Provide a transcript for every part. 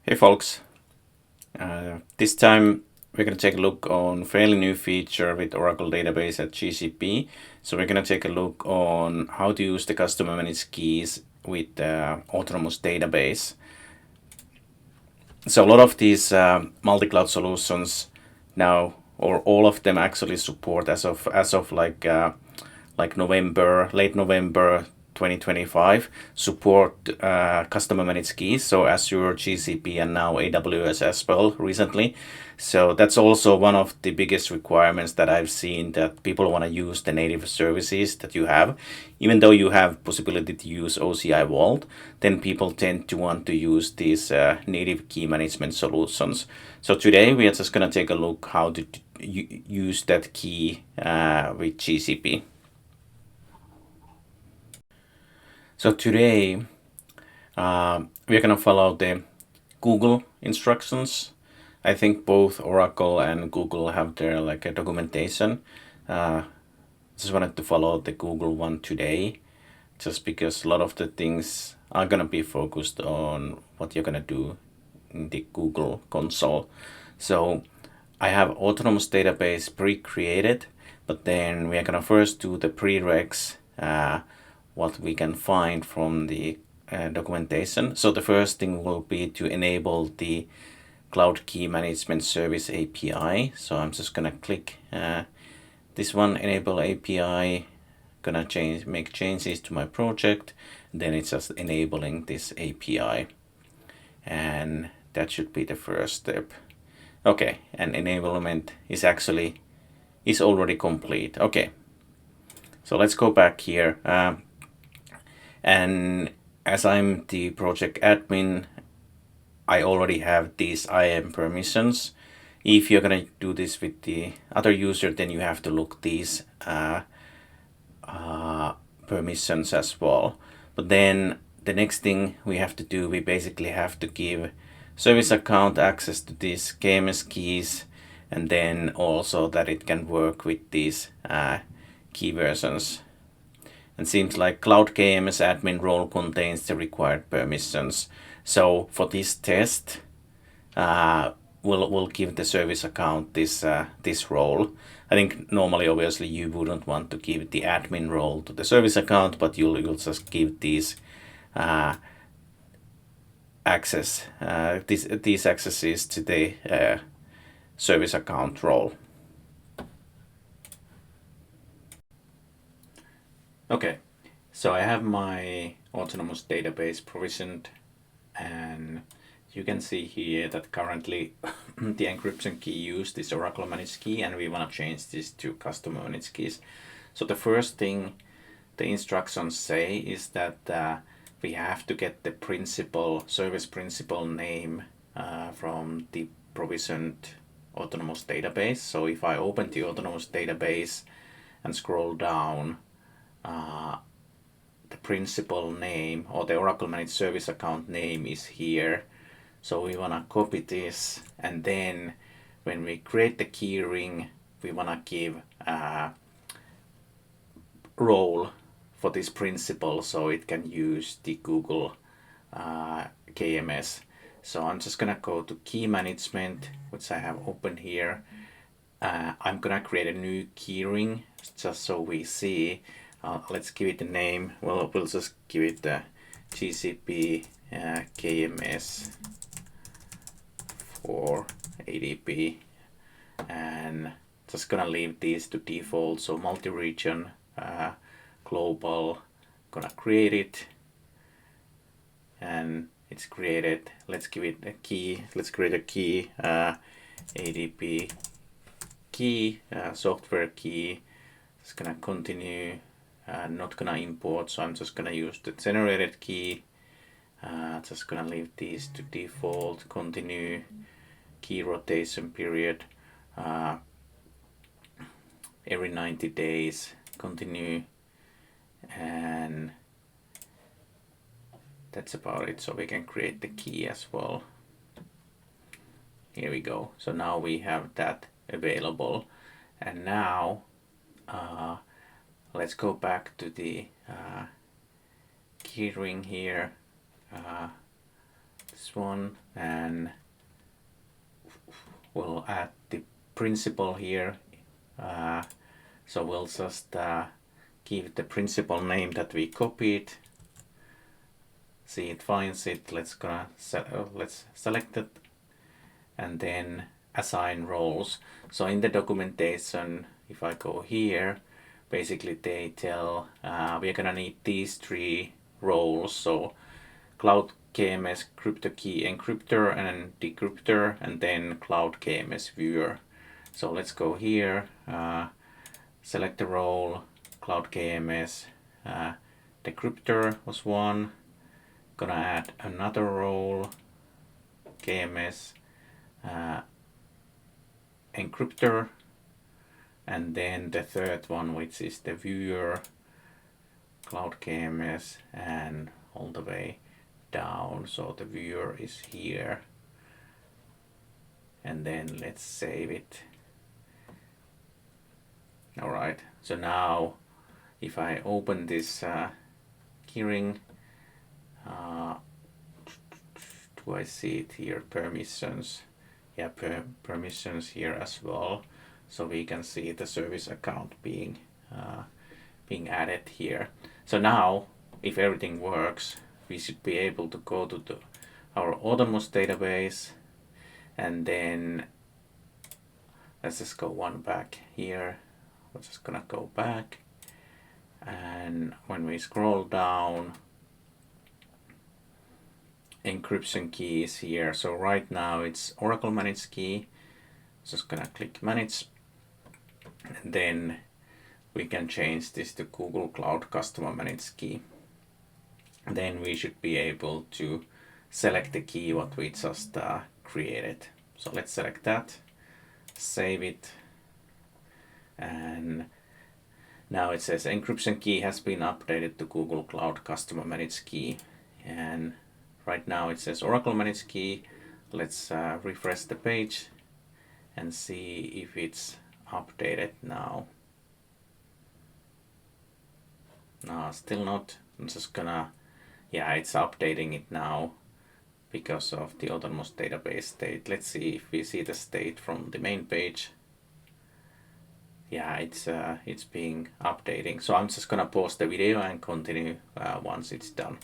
Hey folks, this time we're going to take a look on a fairly new feature with Oracle Database at GCP. So we're going to take a look on how to use the customer managed keys with Autonomous Database. So a lot of these multi-cloud solutions now, or all of them actually support as of like November, late November 2025, support customer managed keys. So Azure, GCP, and now AWS as well recently. So that's also one of the biggest requirements that I've seen, that people want to use the native services that you have. Even though you have possibility to use OCI Vault, then people tend to want to use these native key management solutions. So today we are just going to take a look how to use that key with GCP. So today we're going to follow the Google instructions. I think both Oracle and Google have their like a documentation. Just wanted to follow the Google one today, just because a lot of the things are going to be focused on what you're going to do in the Google console. So I have Autonomous Database pre-created, but then we are going to first do the prereqs, what we can find from the documentation. So the first thing will be to enable the Cloud Key Management Service API. So I'm just gonna click this one, Enable API, gonna make changes to my project, then it's just enabling this API. And that should be the first step. Okay, and enablement is already complete. Okay, so let's go back here. And as I'm the project admin, I already have these IAM permissions. If you're gonna do this with the other user, then you have to look these permissions as well. But then the next thing we have to do, we basically have to give service account access to these KMS keys, and then also that it can work with these key versions. And seems like Cloud KMS admin role contains the required permissions. So for this test, we'll give the service account this role. I think normally, obviously, you wouldn't want to give the admin role to the service account, but you'll just give these access these accesses to the service account role. Okay, so I have my Autonomous Database provisioned, and you can see here that currently the encryption key used is Oracle Managed Key, and we want to change this to Customer Managed Keys. So the first thing the instructions say is that we have to get the service principal name from the provisioned Autonomous Database. So if I open the Autonomous Database and scroll down, the principal name or the Oracle Managed Service account name is here. So we want to copy this, and then when we create the key ring, we want to give a role for this principal so it can use the Google KMS. So I'm just gonna go to key management, which I have open here. I'm gonna create a new key ring just so we see. Let's give it a name. Well, we'll just give it the GCP KMS for ADP, and just gonna leave these to default. So multi-region, global, gonna create it, and it's created. Let's give it a key. Let's create a key, ADP key, software key. It's gonna continue. Not gonna import, so I'm just gonna use the generated key. Just gonna leave these to default. Continue. Key rotation period every 90 days. Continue, and that's about it. So we can create the key as well. Here we go. So now we have that available, and now let's go back to the key ring here. This this one, and we'll add the principal here. So we'll just give the principal name that we copied. See, it finds it. Let's select it, and then assign roles. So in the documentation, if I go here, basically they tell we're gonna need these 3 roles. So Cloud KMS crypto key encryptor and decryptor, and then Cloud KMS viewer. So let's go here, select the role, Cloud KMS decryptor was one. Gonna add another role, KMS encryptor, and then the third one, which is the viewer, Cloud KMS, and all the way down. So the viewer is here, and then let's save it. All right, so now if I open this keyring, do I see it here? Permissions. Yeah, permissions here as well. So we can see the service account being added here. So now, if everything works, we should be able to go to our Autonomous database, and then let's just go one back here. We're just gonna go back, and when we scroll down, encryption key is here. So right now it's Oracle Managed Key. Just gonna click Manage, and then we can change this to Google Cloud Customer Managed Key. And then we should be able to select the key what we just created. So let's select that, save it, and now it says encryption key has been updated to Google Cloud Customer Managed Key, and right now it says Oracle Managed Key. Let's refresh the page and see if it's updated now. No, still not. I'm just gonna, yeah, it's updating it now because of the Autonomous Database state. Let's see if we see the state from the main page. Yeah, it's being updating. So I'm just gonna pause the video and continue once it's done.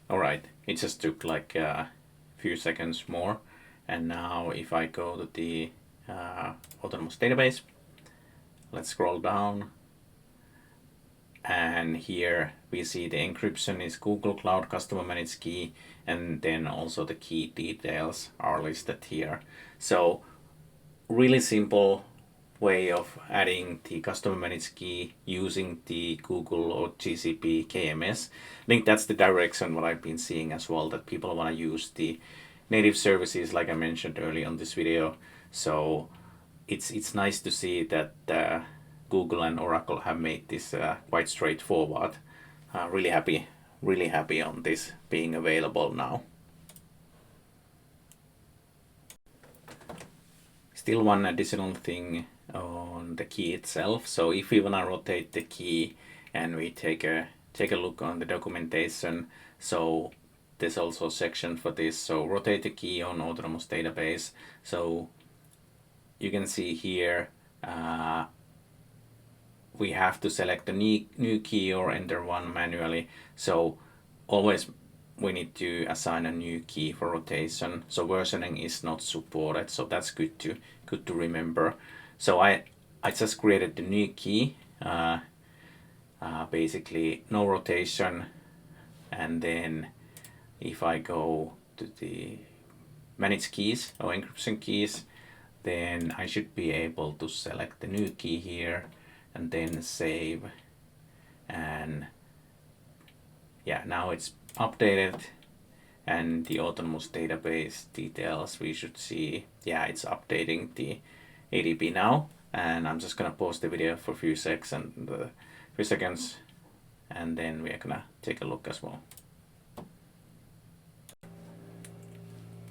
All right, it just took like a few seconds more, and now if I go to the Autonomous Database, let's scroll down, and here we see the encryption is Google Cloud Customer Managed Key, and then also the key details are listed here. So really simple way of adding the customer managed key using the Google or GCP KMS. I think that's the direction what I've been seeing as well, that people want to use the native services like I mentioned earlier on this video. So it's nice to see that Google and Oracle have made this quite straightforward. Really happy on this being available now. Still one additional thing on the key itself. So if we want to rotate the key and we take a look on the documentation, so there's also a section for this. So rotate the key on Autonomous Database. So you can see here we have to select a new key or enter one manually. So always we need to assign a new key for rotation. So versioning is not supported, so that's good to remember. So I just created the new key, basically no rotation, and then if I go to the manage keys or encryption keys, then I should be able to select the new key here and then save, and yeah, now it's updated, and the Autonomous Database details we should see, yeah, it's updating the ADB now. And I'm just gonna pause the video for a few seconds, and then we're gonna take a look as well.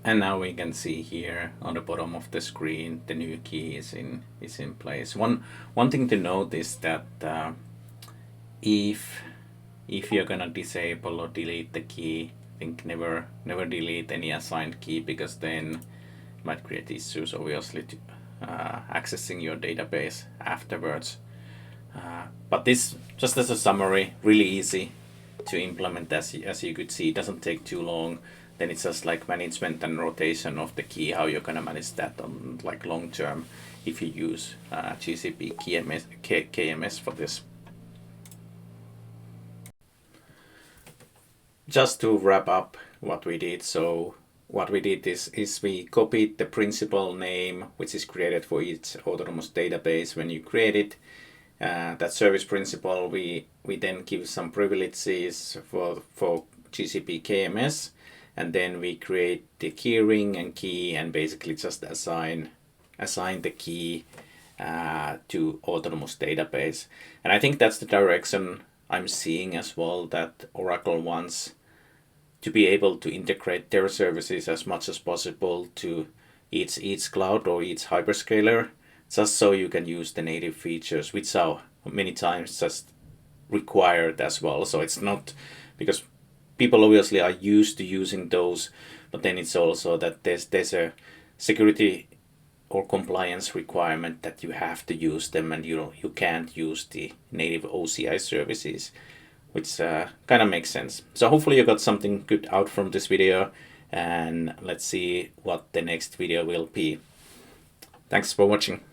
And now we can see here on the bottom of the screen the new key is in place. One thing to note is that if you're gonna disable or delete the key think never delete any assigned key, because then it might create issues, obviously, to accessing your database afterwards. But this, just as a summary, really easy to implement, as you could see. It doesn't take too long. Then it's just like management and rotation of the key, how you're gonna manage that on like long term if you use GCP KMS for this. Just to wrap up what we did, so what we did is we copied the principal name, which is created for each autonomous database when you create it. That service principal, we then give some privileges for GCP KMS, and then we create the keyring and key, and basically just assign the key to autonomous database. And I think that's the direction I'm seeing as well, that Oracle wants to be able to integrate their services as much as possible to each cloud or each hyperscaler, just so you can use the native features, which are many times just required as well. So it's not, because people obviously are used to using those, but then it's also that there's a security or compliance requirement that you have to use them, and you can't use the native OCI services, which kind of makes sense. So hopefully you got something good out from this video, and let's see what the next video will be. Thanks for watching.